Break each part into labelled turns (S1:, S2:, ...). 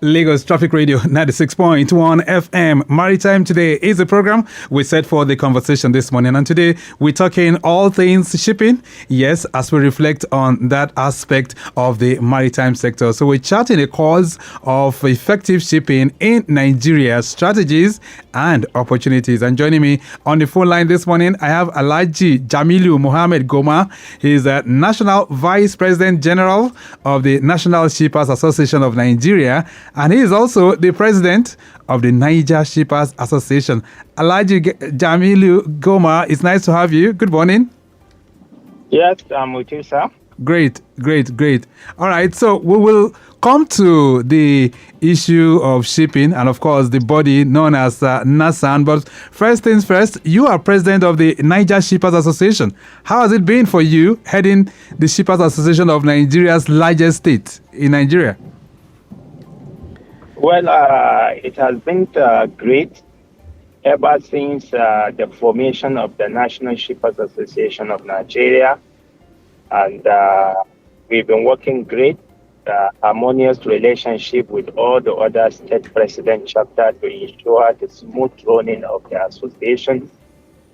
S1: Lagos Traffic Radio 96.1 FM. Maritime Today is a program we set for the conversation this morning. And today we're talking all things shipping. Yes, as we reflect on that aspect of the maritime sector. So we're charting a course of effective shipping in Nigeria, strategies and opportunities. And joining me on the phone line this morning, I have Alhaji Jamilu Mohammed Goma. He is the National Vice President General of the National Shippers Association of Nigeria. And he is also the president of the Niger Shippers Association. Alhaji Jamilu Goma, it's nice to have you. Good morning.
S2: Yes, I'm with you, sir.
S1: Great. All right, so we will come to the issue of shipping and, of course, the body known as NASAN. But first things first, you are president of the Niger Shippers Association. How has it been for you heading the Shippers Association of Nigeria's largest state in Nigeria?
S2: Well, it has been great ever since the formation of the National Shippers Association of Nigeria. And we've been working great, harmonious relationship with all the other state president chapters to ensure the smooth running of the association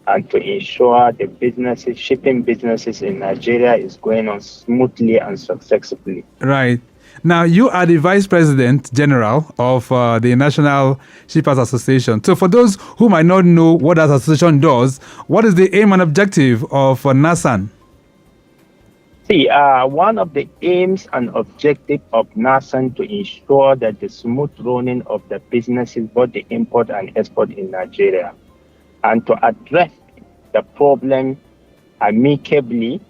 S2: and to ensure the shipping businesses in Nigeria is going on smoothly and successfully.
S1: Right. Now, you are the Vice President General of the National Shippers Association. So for those who might not know what that association does, what is the aim and objective of NASAN?
S2: See, one of the aims and objectives of NASAN to ensure that the smooth running of the businesses, both the import and export in Nigeria, and to address the problem amicably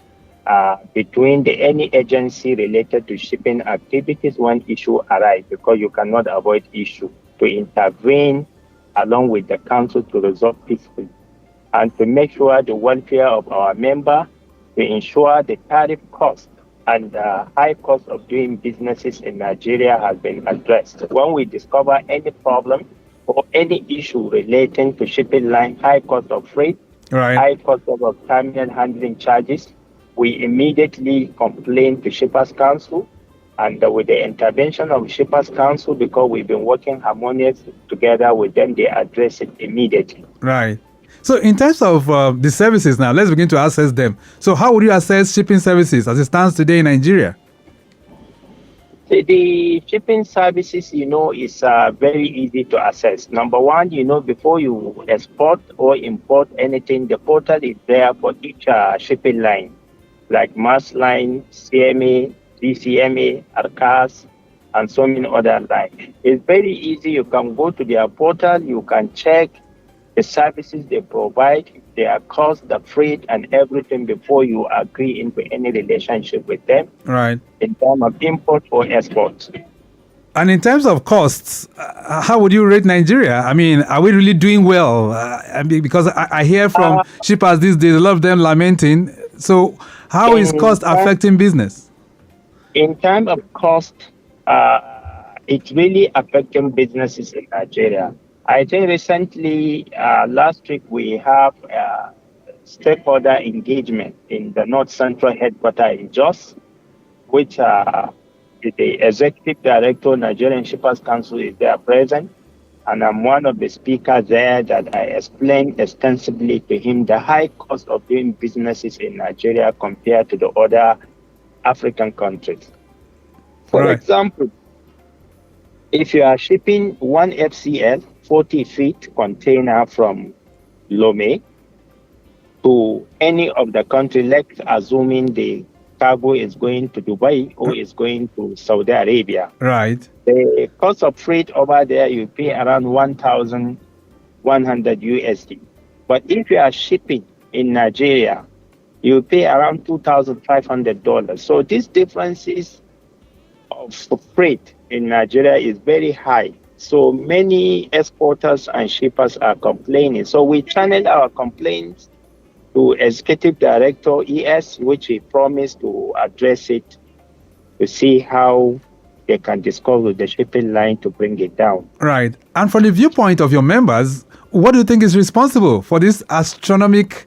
S2: between any agency related to shipping activities when issue arise, because you cannot avoid issue, to intervene along with the council to resolve peacefully, and to make sure the welfare of our member, to ensure the tariff cost and the high cost of doing businesses in Nigeria has been addressed. When we discover any problem or any issue relating to shipping line, high cost of freight, high cost of terminal handling charges, we immediately complain to Shippers Council, and with the intervention of Shippers Council, because we've been working harmoniously together with them, they address it immediately.
S1: Right. So in terms of the services now, let's begin to assess them. So how would you assess shipping services as it stands today in Nigeria?
S2: The shipping services, is very easy to assess. Number one, before you export or import anything, the portal is there for each shipping line, like Mass Line, CMA, DCMA, ARCAS, and so many other lines. It's very easy. You can go to their portal, you can check the services they provide, their cost, the freight, and everything before you agree into any relationship with them.
S1: Right. In
S2: terms of import or export.
S1: And in terms of costs, how would you rate Nigeria? I mean, are we really doing well? Because I hear from shippers these days, a lot of them lamenting. So how is cost affecting business?
S2: In terms of cost, it's really affecting businesses in Nigeria. I think recently, last week, we have stakeholder engagement in the North Central headquarters in Jos, which the Executive Director, Nigerian Shippers Council, is there present. And I'm one of the speakers there that I explained extensively to him the high cost of doing businesses in Nigeria compared to the other African countries. For example, if you are shipping one FCL, 40 feet container from Lome to any of the country, let's assuming the cargo is going to Dubai or is going to Saudi Arabia.
S1: Right.
S2: The cost of freight over there, you pay around 1,100 USD. But if you are shipping in Nigeria, you pay around $2,500. So these differences of freight in Nigeria is very high. So many exporters and shippers are complaining. So we channel our complaints to Executive Director ES, which he promised to address it to see how they can discuss with the shipping line to bring it down.
S1: Right. And from the viewpoint of your members, what do you think is responsible for this astronomical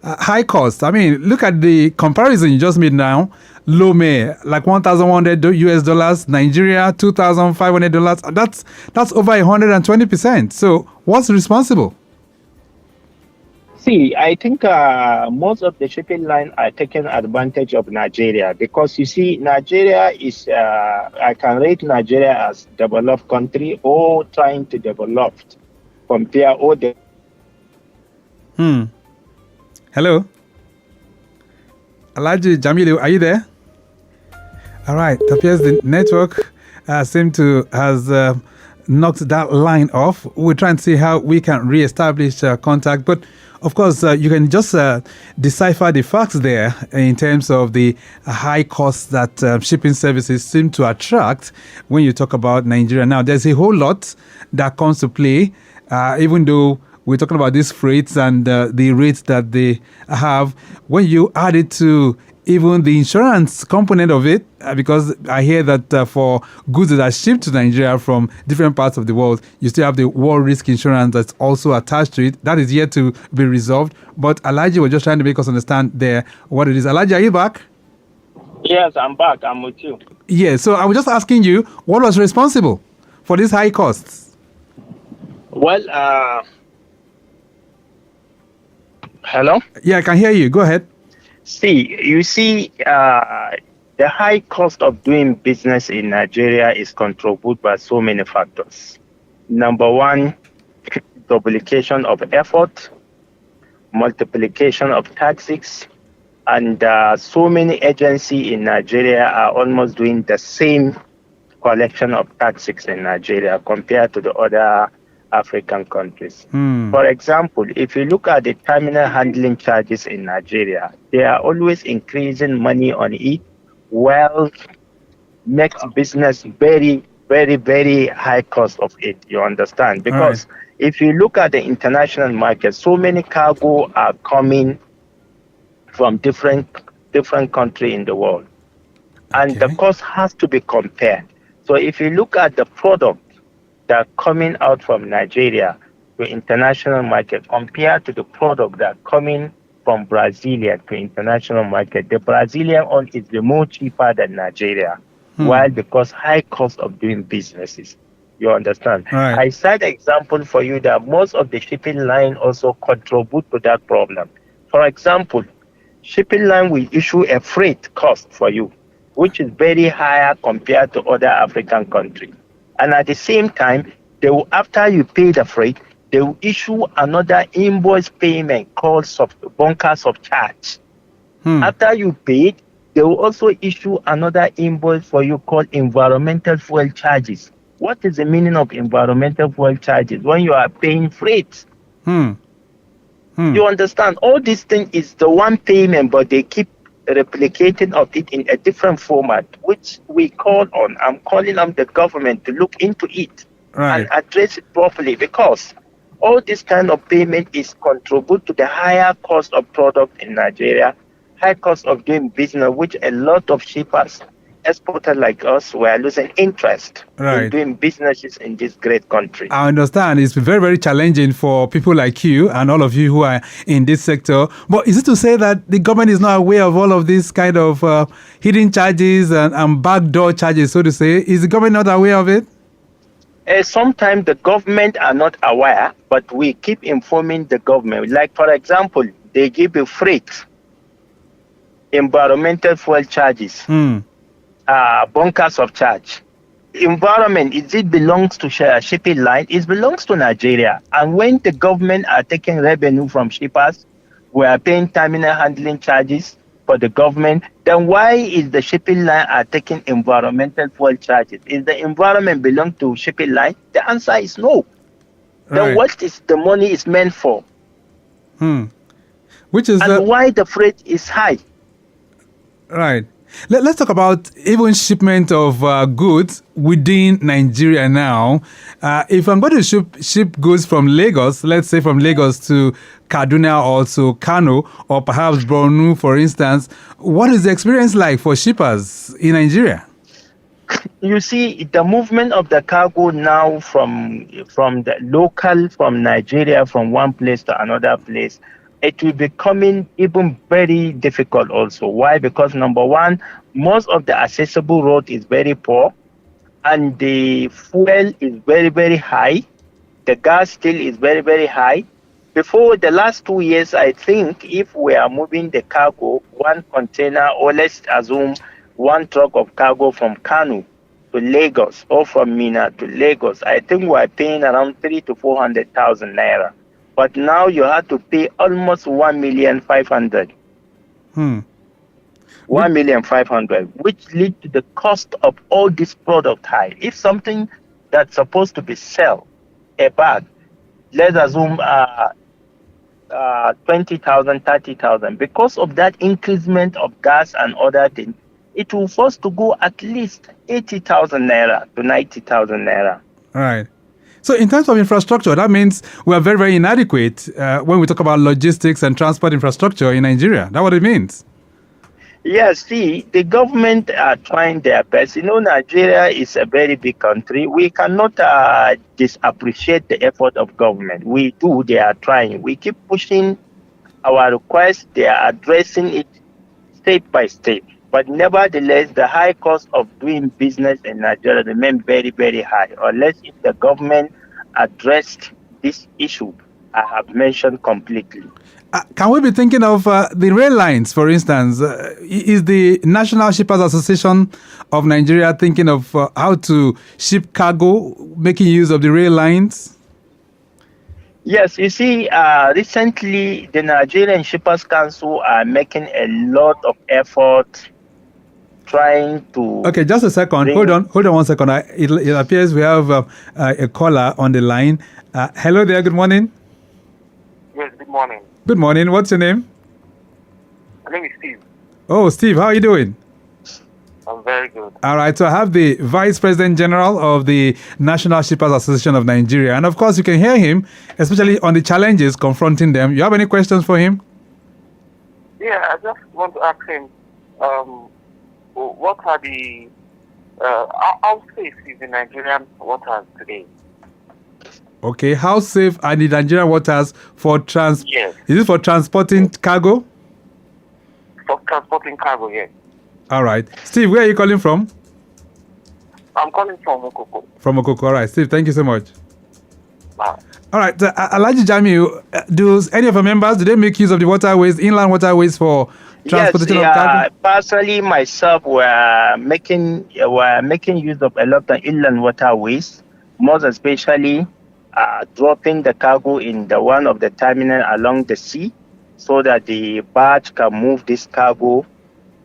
S1: high cost. I mean, look at the comparison you just made now. Lome, like $1,100 US, Nigeria, $2,500. That's over 120%. So what's responsible?
S2: See, I think most of the shipping line are taking advantage of Nigeria because you see, Nigeria is, I can rate Nigeria as developed country or trying to develop compare all the.
S1: Hello? Alhaji Jamilu, are you there? All right, it appears the network seems to has knocked that line off. We'll try and see how we can re-establish contact. But of course, you can just decipher the facts there in terms of the high costs that shipping services seem to attract when you talk about Nigeria. Now, there's a whole lot that comes to play, even though we're talking about these freights and the rates that they have. When you add it to even the insurance component of it, because I hear that for goods that are shipped to Nigeria from different parts of the world, you still have the war risk insurance that's also attached to it. That is yet to be resolved. But Alhaji was just trying to make us understand there what it is. Alhaji, are you back?
S2: Yes, I'm back. I'm with you.
S1: Yeah, so I was just asking you, what was responsible for these high costs?
S2: Well, hello?
S1: Yeah, I can hear you. Go ahead.
S2: You see, the high cost of doing business in Nigeria is contributed by so many factors. Number one, duplication of effort, multiplication of taxes, and so many agencies in Nigeria are almost doing the same collection of taxes in Nigeria compared to the other African countries. For example, if you look at the terminal handling charges in Nigeria, they are always increasing money on it, well, makes business very, very, very high cost of it, you understand? Because if you look at the international market, so many cargo are coming from different countries in the world. And the cost has to be compared. So if you look at the product that are coming out from Nigeria to international market compared to the product that are coming from Brazilian to international market, the Brazilian one is the more cheaper than Nigeria. Why? Because high cost of doing businesses. You understand? I cite example for you that most of the shipping line also contribute to that problem. For example, shipping line will issue a freight cost for you, which is very higher compared to other African countries. And at the same time, they will, after you pay the freight, they will issue another invoice payment called bunker surcharge. After you pay, they will also issue another invoice for you called environmental fuel charges. What is the meaning of environmental fuel charges? When you are paying freight. You understand? All these things is the one payment, but they keep replicating of it in a different format, which I'm calling on the government to look into it and address it properly, because all this kind of payment is contribute to the higher cost of product in Nigeria, high cost of doing business, which a lot of shippers, exporters like us, were losing interest in doing businesses in this great country.
S1: I understand. It's very, very challenging for people like you and all of you who are in this sector. But is it to say that the government is not aware of all of these kind of hidden charges and backdoor charges, so to say? Is the government not aware of it?
S2: Sometimes the government are not aware, but we keep informing the government. Like, for example, they give you freight, environmental fuel charges, bunkers of charge. Environment, it belongs to shipping line, it belongs to Nigeria. And when the government are taking revenue from shippers, we are paying terminal handling charges for the government, then why is the shipping line are taking environmental fuel charges? Is the environment belong to shipping line? The answer is no. Then what is the money is meant for?
S1: Which is
S2: why the freight is high?
S1: Let's talk about even shipment of goods within Nigeria now. If I'm going to ship goods from Lagos, let's say from Lagos to Kaduna or to Kano or perhaps Borno, for instance, what is the experience like for shippers in Nigeria?
S2: You see, the movement of the cargo now from the local, from Nigeria, from one place to another place, it will be becoming even very difficult also. Why? Because number one, most of the accessible road is very poor, and the fuel is very, very high. The gas still is very, very high. Before the last 2 years, I think if we are moving the cargo, one container, or let's assume one truck of cargo from Kano to Lagos or from Mina to Lagos, I think we are paying around 300,000 to 400,000 naira. But now you have to pay almost 1,500,000.
S1: Hmm.
S2: 1,500,000, which lead to the cost of all this product high. If something that's supposed to be sell a bag, let's assume 20,000, 30,000, because of that increasement of gas and other things, it will force to go at least 80,000 naira to 90,000 naira.
S1: All right. So in terms of infrastructure, that means we are very, very inadequate when we talk about logistics and transport infrastructure in Nigeria. That's what it means.
S2: Yes, see, the government are trying their best. You know, Nigeria is a very big country. We cannot disappreciate the effort of government. We do, they are trying. We keep pushing our requests. They are addressing it state by state. But nevertheless, the high cost of doing business in Nigeria remain very, very high. Unless if the government addressed this issue I have mentioned completely.
S1: Can we be thinking of the rail lines, for instance? Is the National Shippers Association of Nigeria thinking of how to ship cargo, making use of the rail lines?
S2: Yes, you see, recently the Nigerian Shippers Council are making a lot of effort trying to...
S1: Okay, just a second. Hold on 1 second. It appears we have a caller on the line. Hello there, good morning.
S3: Yes, good morning.
S1: Good morning. What's your name?
S3: My name is Steve.
S1: Oh, Steve, how are you doing?
S3: I'm very good.
S1: All right, so I have the Vice President General of the National Shippers Association of Nigeria. And of course, you can hear him, especially on the challenges confronting them. You have any questions for him?
S3: Yeah, I just want to ask him, what are the, how safe is the Nigerian waters today?
S1: Okay, how safe are the Nigerian waters for
S3: Yes.
S1: Is it for transporting cargo?
S3: For transporting cargo, yes.
S1: All right. Steve, where are you calling from?
S3: I'm calling from Okoko.
S1: From Okoko. All right, Steve, thank you so much.
S3: Wow.
S1: All right, Alhaji Jamilu, do any of your members, do they make use of the waterways, inland waterways for transportation of cargo?
S2: Personally, myself, we're making use of a lot of inland waterways, most especially dropping the cargo in the one of the terminal along the sea, so that the barge can move this cargo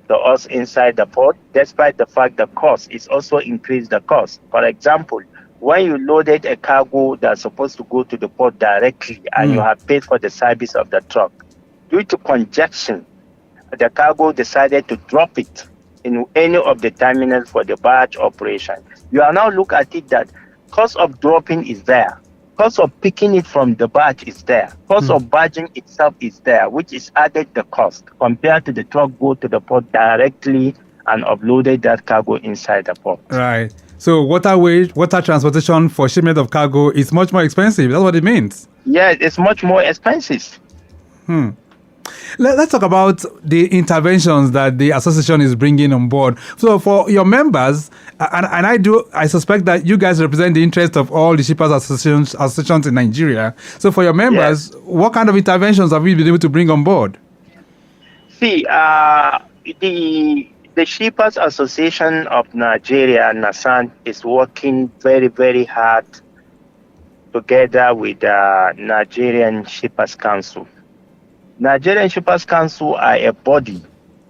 S2: to us inside the port, despite the fact the cost is also increased the cost. For example, when you loaded a cargo that's supposed to go to the port directly and you have paid for the service of the truck, due to congestion, the cargo decided to drop it in any of the terminals for the barge operation. You are now look at it that cost of dropping is there. Cost of picking it from the barge is there. Cost of barging itself is there, which is added the cost compared to the truck go to the port directly and uploaded that cargo inside the port.
S1: Right. So water transportation for shipment of cargo is much more expensive. That's what it means.
S2: Yes, it's much more expensive.
S1: Let's talk about the interventions that the association is bringing on board. So for your members, and I suspect that you guys represent the interest of all the shippers associations in Nigeria. So for your members, what kind of interventions have we been able to bring on board?
S2: See, the Shippers Association of Nigeria, NASAN, is working very, very hard together with the Nigerian Shippers Council. Nigerian Shippers Council are a body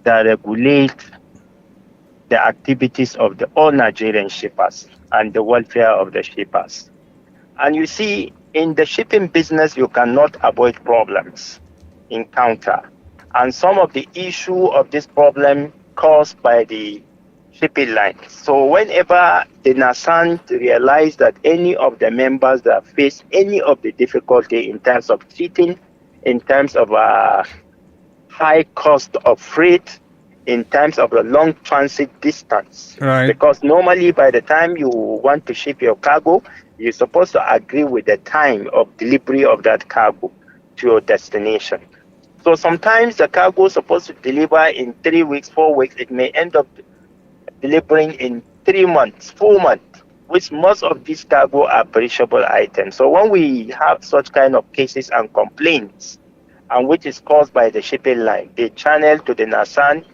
S2: that regulates the activities of all Nigerian shippers and the welfare of the shippers. And you see, in the shipping business, you cannot avoid problems encounter. And some of the issue of this problem caused by the shipping line. So whenever the NASAN realize that any of the members that face any of the difficulty in terms of cheating, in terms of high cost of freight, in terms of the long transit distance.
S1: Right.
S2: Because normally by the time you want to ship your cargo, you're supposed to agree with the time of delivery of that cargo to your destination. So sometimes the cargo is supposed to deliver in 3 weeks, 4 weeks. It may end up delivering in 3 months, 4 months, which most of these cargo are perishable items. So when we have such kind of cases and complaints, and which is caused by the shipping line, they channel to the NASAN,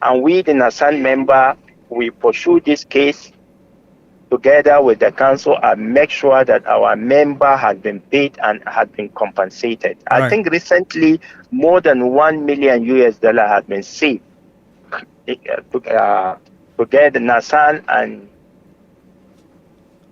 S2: and we, the NASAN member, we pursue this case together with the council and make sure that our member has been paid and has been compensated.
S1: Right.
S2: I think recently more than $1 million has been saved together, NASAN and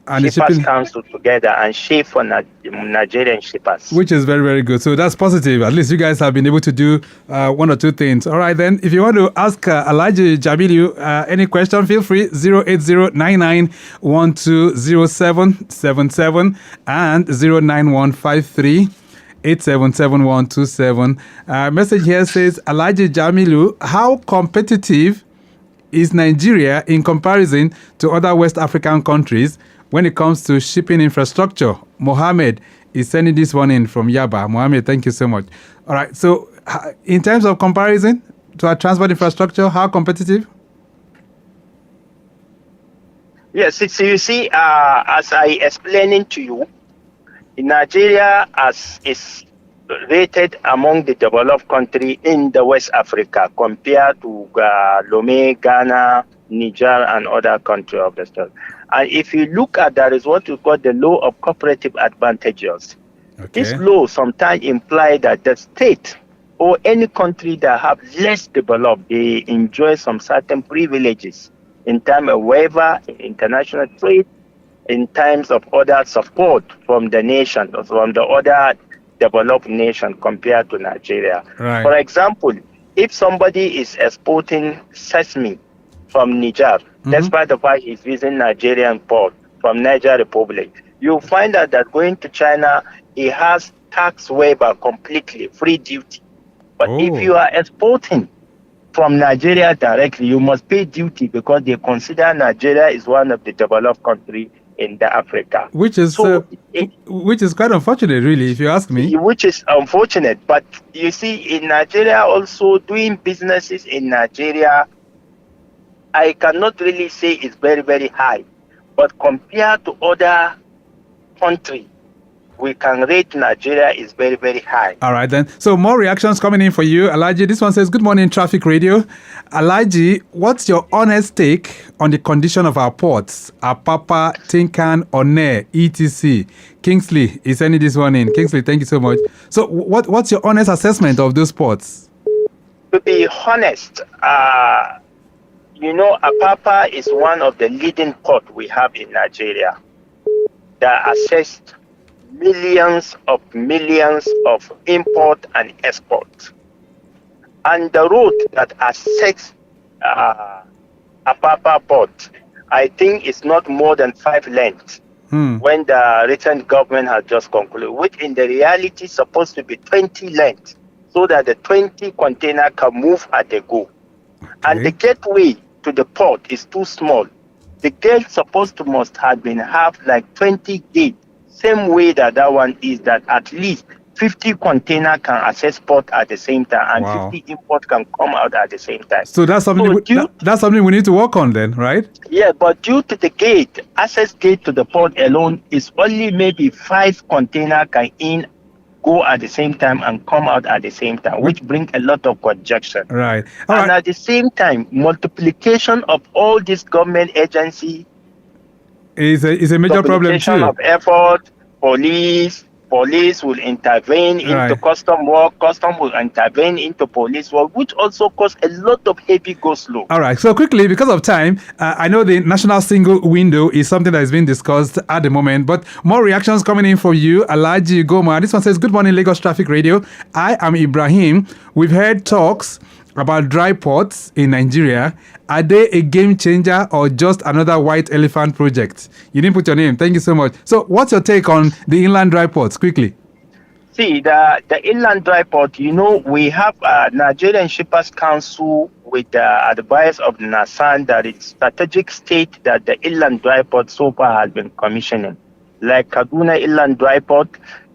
S1: And the
S2: Shippers
S1: shipping,
S2: Council together and share for Nigerian shippers.
S1: which is very, very good. So that's positive. At least you guys have been able to do one or two things. All right, then. If you want to ask Alhaji Jamilu any question, feel free. 08099120777 and 09153877127. Message here says, Alhaji Jamilu, how competitive is Nigeria in comparison to other West African countries when it comes to shipping infrastructure? Mohammed is sending this one in from Yaba. Mohammed, thank you so much. All right, so in terms of comparison to our transport infrastructure, how competitive?
S2: Yes, so you see, as I explaining to you, in Nigeria is rated among the developed country in the West Africa compared to Lome, Ghana, Niger, and other countries of the state. And if you look at that, is what we call the law of cooperative advantages.
S1: Okay.
S2: This law sometimes implies that the state or any country that have less developed, they enjoy some certain privileges in terms of waiver, international trade, in terms of other support from the nation, or from the other developed nation compared to Nigeria.
S1: Right.
S2: For example, if somebody is exporting sesame from Niger, despite the fact he's using Nigerian port from Niger Republic, you find out that going to China, he has tax waiver completely, free duty. But if you are exporting from Nigeria directly, you must pay duty because they consider Nigeria is one of the developed countries in the Africa.
S1: Which is which is quite unfortunate, really, if you ask me.
S2: Which is unfortunate. But you see, in Nigeria also, doing businesses in Nigeria, I cannot really say it's very, very high. But compared to other countries, we can rate Nigeria is very, very high.
S1: All right, then. So more reactions coming in for you. Alhaji, this one says, good morning, Traffic Radio. Alhaji, what's your honest take on the condition of our ports? Apapa, Tinkan, One, etc. Kingsley is sending this one in. Kingsley, thank you so much. So what's your honest assessment of those ports?
S2: To be honest, Apapa is one of the leading ports we have in Nigeria that assessed millions of import and export. And the route that assets Apapa port, I think is not more than 5 lengths when the recent government has just concluded, which in the reality is supposed to be 20 lengths so that the 20 container can move at a go. Okay. And the gateway to the port is too small. The gate must have like 20 gates. Same way that one is that at least 50 container can access port at the same time and 50 import can come out at the same time.
S1: So that's something that's something we need to work on then, right?
S2: Yeah, but due to the access gate to the port alone is only maybe 5 container can go at the same time and come out at the same time, which brings a lot of congestion.
S1: Right.
S2: At the same time, multiplication of all these government agencies
S1: is a major problem too.
S2: Of effort, police will intervene into custom work, custom will intervene into police work, which also cause a lot of heavy go-slow.
S1: All right, so quickly, because of time, I know the national single window is something that is being discussed at the moment, but more reactions coming in for you. Alhaji Goma, this one says, good morning, Lagos Traffic Radio. I am Ibrahim. We've heard talks about dry ports in Nigeria. Are they a game changer or just another white elephant project? You didn't put your name. Thank you so much. So what's your take on the inland dry ports, quickly?
S2: See, the inland dry port, we have Nigerian Shippers Council with the advice of NASAN that it's strategic state that the inland dry port so far has been commissioning. Like Kaduna Inland Dry Port,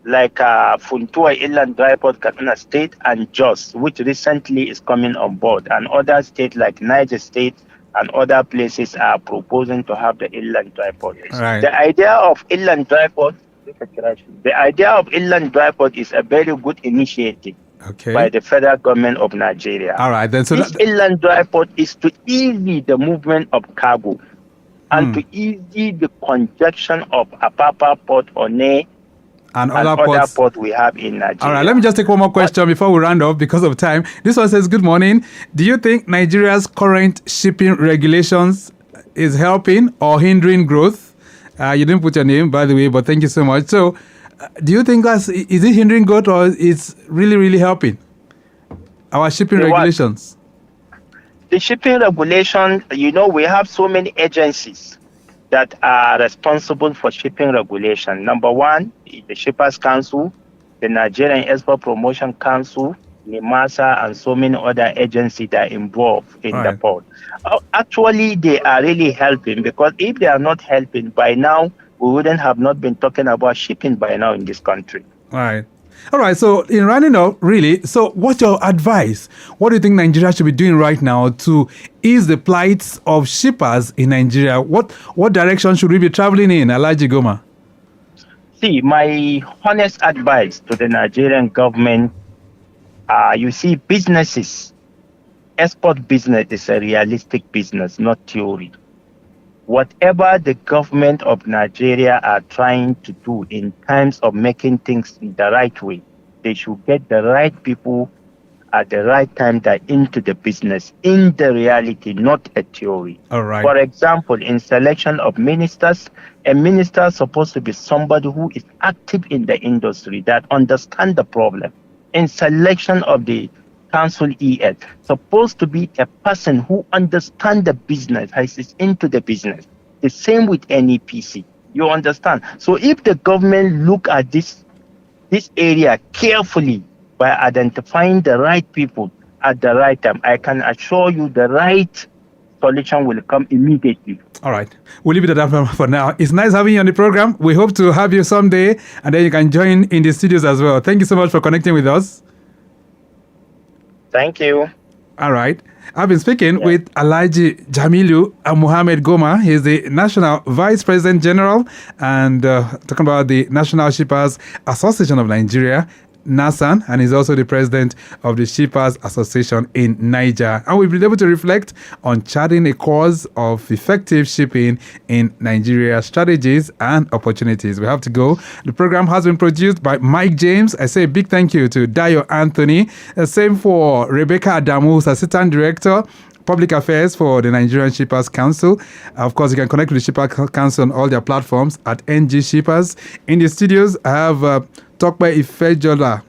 S2: like Funtua Inland Dry Port, Katsina State, and Jos, which recently is coming on board, and other states like Niger State and other places are proposing to have the inland dry port.
S1: Right.
S2: The idea of inland dry port is a very good initiative by the federal government of Nigeria.
S1: All right, then. So
S2: this inland dry port is to ease the movement of cargo and to ease the congestion of Apapa Port, One, and other ports we have in Nigeria.
S1: All right, let me just take one more question before we round off because of time. This one says, good morning. Do you think Nigeria's current shipping regulations is helping or hindering growth? You didn't put your name, by the way, but thank you so much. So, do you think is it hindering growth or is really, really helping our shipping regulations?
S2: The shipping regulation, we have so many agencies that are responsible for shipping regulation. Number one, the Shippers Council, the Nigerian Export Promotion Council, NASAN, and so many other agencies that are involved in the port. Actually, they are really helping, because if they are not helping, by now, we wouldn't have not been talking about shipping by now in this country.
S1: All right, so in rounding up, really, so what's your advice? What do you think Nigeria should be doing right now to ease the plights of shippers in Nigeria? What direction should we be traveling in, Alhaji Goma?
S2: See, my honest advice to the Nigerian government, you see, businesses, export business is a realistic business, not theory. Whatever the government of Nigeria are trying to do in terms of making things the right way, they should get the right people at the right time that into the business, in the reality, not a theory.
S1: All right.
S2: For example, in selection of ministers, a minister is supposed to be somebody who is active in the industry, that understands the problem. In selection of the Council ES, supposed to be a person who understands the business, is into the business. The same with NEPC. You understand? So if the government look at this area carefully by identifying the right people at the right time, I can assure you the right solution will come immediately.
S1: All right. We'll leave it at that for now. It's nice having you on the program. We hope to have you someday, and then you can join in the studios as well. Thank you so much for connecting with us.
S2: Thank you.
S1: All right. I've been speaking with Alhaji Jamilu Mohammed Goma. He's the National Vice President General and talking about the National Shippers Association of Nigeria, NASAN, and he's also the president of the Shippers Association in Niger. And we've been able to reflect on charting a course of effective shipping in Nigeria, strategies and opportunities. We have to go. The program has been produced by Mike James. I say a big thank you to Dayo Anthony. Same for Rebecca Adamu, who's Assistant Director, Public Affairs for the Nigerian Shippers Council. Of course, you can connect with the Shippers Council on all their platforms at NG Shippers. In the studios, I have Tokpe Ifejola,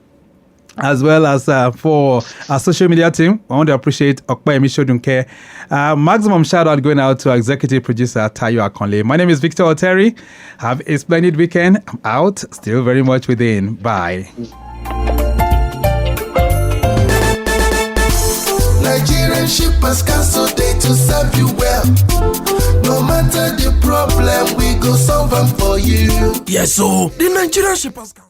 S1: as well as for our social media team. I want to appreciate Okpe Emishodunke. Maximum shout out going out to our executive producer, Tayo Akonle. My name is Victor Oteri. Have a splendid weekend. I'm out, still very much within. Bye.
S4: Nigerian Shippers Council, they to serve you well. No matter the problem, we go solve them for you.
S5: Yes, so the Nigerian Shippers Council.